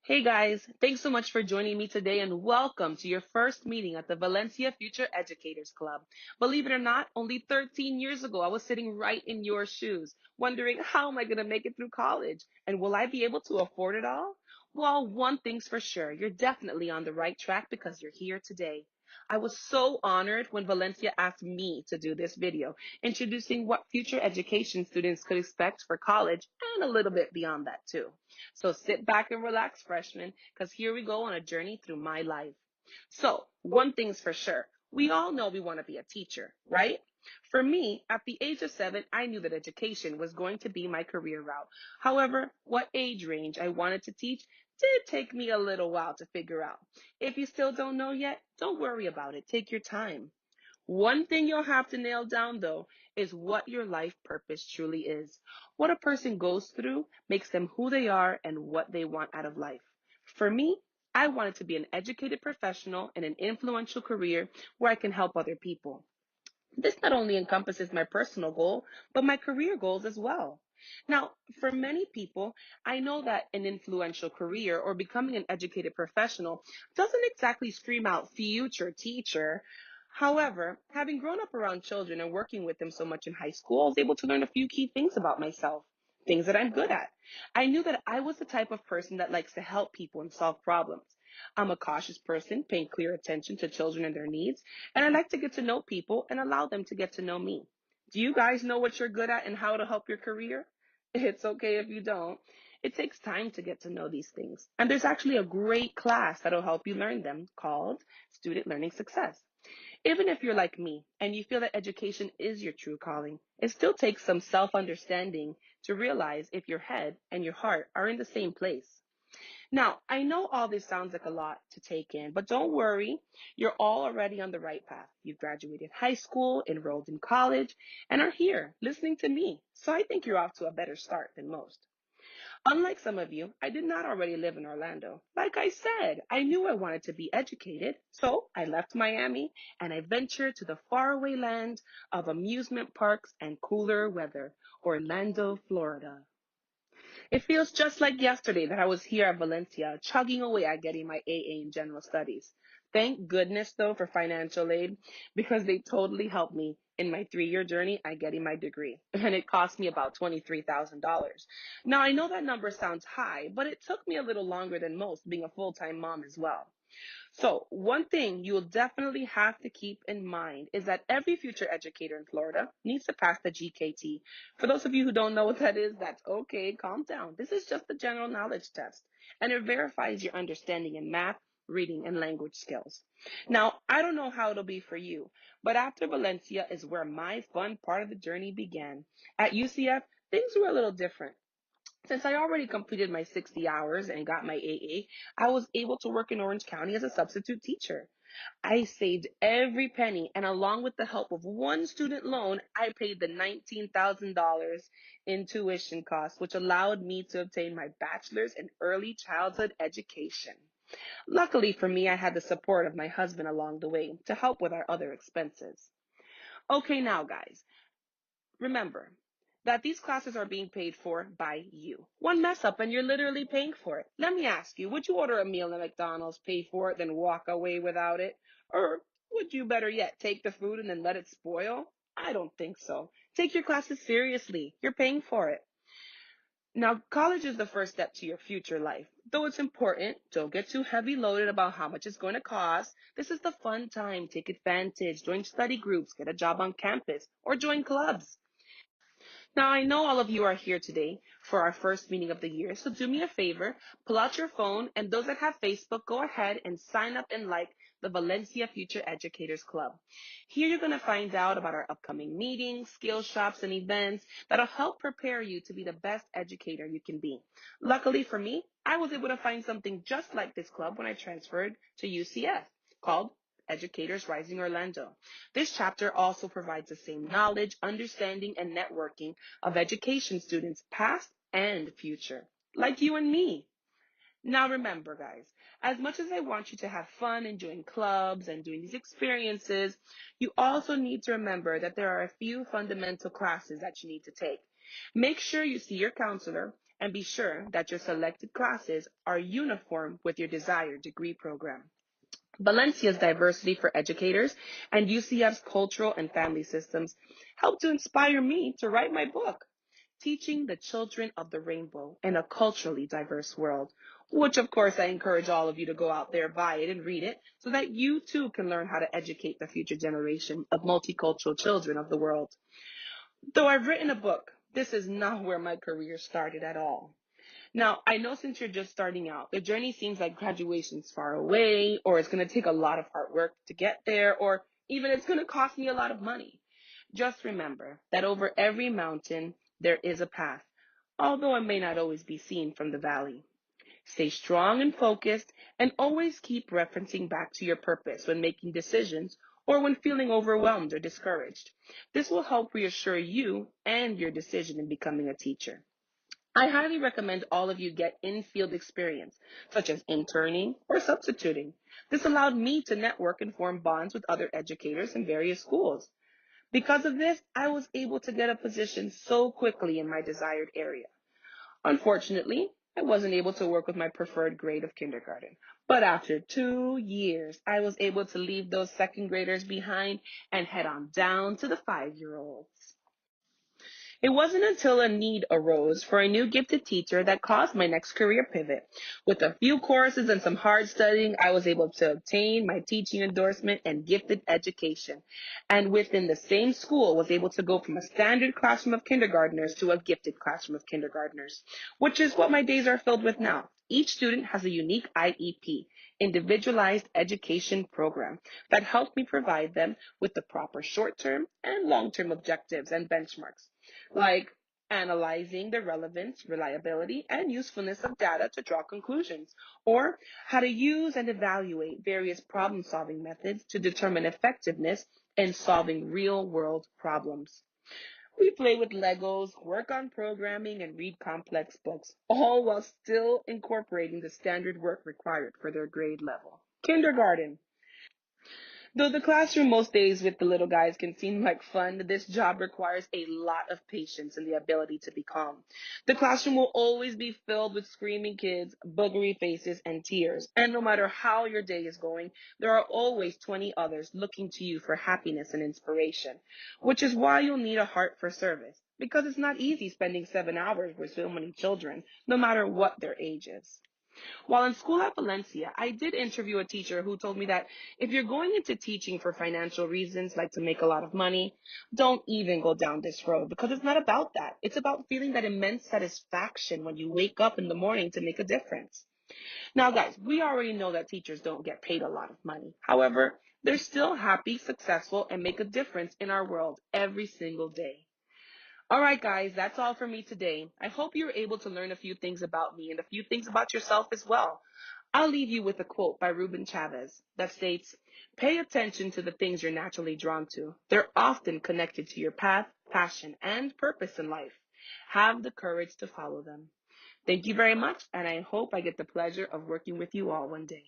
Hey guys, thanks so much for joining me today and welcome to your first meeting at the Valencia Future Educators Club. Believe it or not, only 13 years ago, I was sitting right in your shoes, wondering how am I going to make it through college and will I be able to afford it all? Well, one thing's for sure, you're definitely on the right track because you're here today. I was so honored when Valencia asked me to do this video, introducing what future education students could expect for college and a little bit beyond that too. So sit back and relax, freshmen, because here we go on a journey through my life. So, one thing's for sure. We all know we want to be a teacher, right? For me, at the age of 7, I knew that education was going to be my career route. However, what age range I wanted to teach did take me a little while to figure out. If you still don't know yet, don't worry about it. Take your time. One thing you'll have to nail down, though, is what your life purpose truly is. What a person goes through makes them who they are and what they want out of life. For me, I wanted to be an educated professional in an influential career where I can help other people. This not only encompasses my personal goal, but my career goals as well. Now, for many people, I know that an influential career or becoming an educated professional doesn't exactly scream out future teacher. However, having grown up around children and working with them so much in high school, I was able to learn a few key things about myself, things that I'm good at. I knew that I was the type of person that likes to help people and solve problems. I'm a cautious person, paying clear attention to children and their needs, and I like to get to know people and allow them to get to know me. Do you guys know what you're good at and how to help your career? It's okay if you don't. It takes time to get to know these things. And there's actually a great class that'll help you learn them called Student Learning Success. Even if you're like me and you feel that education is your true calling, it still takes some self understanding to realize if your head and your heart are in the same place. Now, I know all this sounds like a lot to take in, but don't worry. You're all already on the right path. You've graduated high school, enrolled in college, and are here listening to me. So I think you're off to a better start than most. Unlike some of you, I did not already live in Orlando. Like I said, I knew I wanted to be educated, so I left Miami and I ventured to the faraway land of amusement parks and cooler weather, Orlando, Florida. It feels just like yesterday that I was here at Valencia, chugging away at getting my AA in general studies. Thank goodness, though, for financial aid, because they totally helped me in my 3-year journey at getting my degree, and it cost me about $23,000. Now, I know that number sounds high, but it took me a little longer than most, being a full-time mom as well. So, one thing you will definitely have to keep in mind is that every future educator in Florida needs to pass the GKT. For those of you who don't know what that is, that's okay, calm down. This is just the general knowledge test, and it verifies your understanding in math, reading, and language skills. Now, I don't know how it'll be for you, but after Valencia is where my fun part of the journey began. At UCF, things were a little different. Since I already completed my 60 hours and got my AA, I was able to work in Orange County as a substitute teacher. I saved every penny, and along with the help of one student loan, I paid the $19,000 in tuition costs, which allowed me to obtain my bachelor's in early childhood education. Luckily for me, I had the support of my husband along the way to help with our other expenses. Okay, now, guys. Remember that these classes are being paid for by you. One mess up and you're literally paying for it. Let me ask you, would you order a meal at McDonald's, pay for it, then walk away without it? Or would you better yet take the food and then let it spoil? I don't think so. Take your classes seriously. You're paying for it. Now, college is the first step to your future life. Though it's important, don't get too heavy loaded about how much it's going to cost. This is the fun time. Take advantage. Join study groups, get a job on campus, or join clubs. Now, I know all of you are here today for our first meeting of the year, so do me a favor, pull out your phone, and those that have Facebook, go ahead and sign up and like the Valencia Future Educators Club. Here you're going to find out about our upcoming meetings, skill shops, and events that'll help prepare you to be the best educator you can be. Luckily for me, I was able to find something just like this club when I transferred to UCF called Educators Rising Orlando. This chapter also provides the same knowledge, understanding, and networking of education students past and future, like you and me. Now remember, guys, as much as I want you to have fun enjoying clubs and doing these experiences, you also need to remember that there are a few fundamental classes that you need to take. Make sure you see your counselor And be sure that your selected classes are uniform with your desired degree program. Valencia's diversity for educators and UCF's cultural and family systems helped to inspire me to write my book, Teaching the Children of the Rainbow in a Culturally Diverse World, which of course I encourage all of you to go out there, buy it, and read it so that you too can learn how to educate the future generation of multicultural children of the world. Though I've written a book, this is not where my career started at all. Now, I know since you're just starting out, the journey seems like graduation's far away, or it's going to take a lot of hard work to get there, or even it's going to cost me a lot of money. Just remember that over every mountain, there is a path, although it may not always be seen from the valley. Stay strong and focused, and always keep referencing back to your purpose when making decisions or when feeling overwhelmed or discouraged. This will help reassure you and your decision in becoming a teacher. I highly recommend all of you get in-field experience, such as interning or substituting. This allowed me to network and form bonds with other educators in various schools. Because of this, I was able to get a position so quickly in my desired area. Unfortunately, I wasn't able to work with my preferred grade of kindergarten. But after 2 years, I was able to leave those second graders behind and head on down to the 5-year-olds. It wasn't until a need arose for a new gifted teacher that caused my next career pivot. With a few courses and some hard studying, I was able to obtain my teaching endorsement and gifted education. And within the same school, was able to go from a standard classroom of kindergartners to a gifted classroom of kindergartners, which is what my days are filled with now. Each student has a unique IEP, individualized education program, that helped me provide them with the proper short-term and long-term objectives and benchmarks, like analyzing the relevance, reliability, and usefulness of data to draw conclusions, or how to use and evaluate various problem-solving methods to determine effectiveness in solving real-world problems. We play with Legos, work on programming, and read complex books, all while still incorporating the standard work required for their grade level. Kindergarten. Though the classroom most days with the little guys can seem like fun, this job requires a lot of patience and the ability to be calm. The classroom will always be filled with screaming kids, boogery faces, and tears. And no matter how your day is going, there are always 20 others looking to you for happiness and inspiration, which is why you'll need a heart for service. Because it's not easy spending 7 hours with so many children, no matter what their age is. While in school at Valencia, I did interview a teacher who told me that if you're going into teaching for financial reasons, like to make a lot of money, don't even go down this road because it's not about that. It's about feeling that immense satisfaction when you wake up in the morning to make a difference. Now, guys, we already know that teachers don't get paid a lot of money. However, they're still happy, successful, and make a difference in our world every single day. All right, guys, that's all for me today. I hope you were able to learn a few things about me and a few things about yourself as well. I'll leave you with a quote by Ruben Chavez that states, "Pay attention to the things you're naturally drawn to. They're often connected to your path, passion, and purpose in life. Have the courage to follow them." Thank you very much, and I hope I get the pleasure of working with you all one day.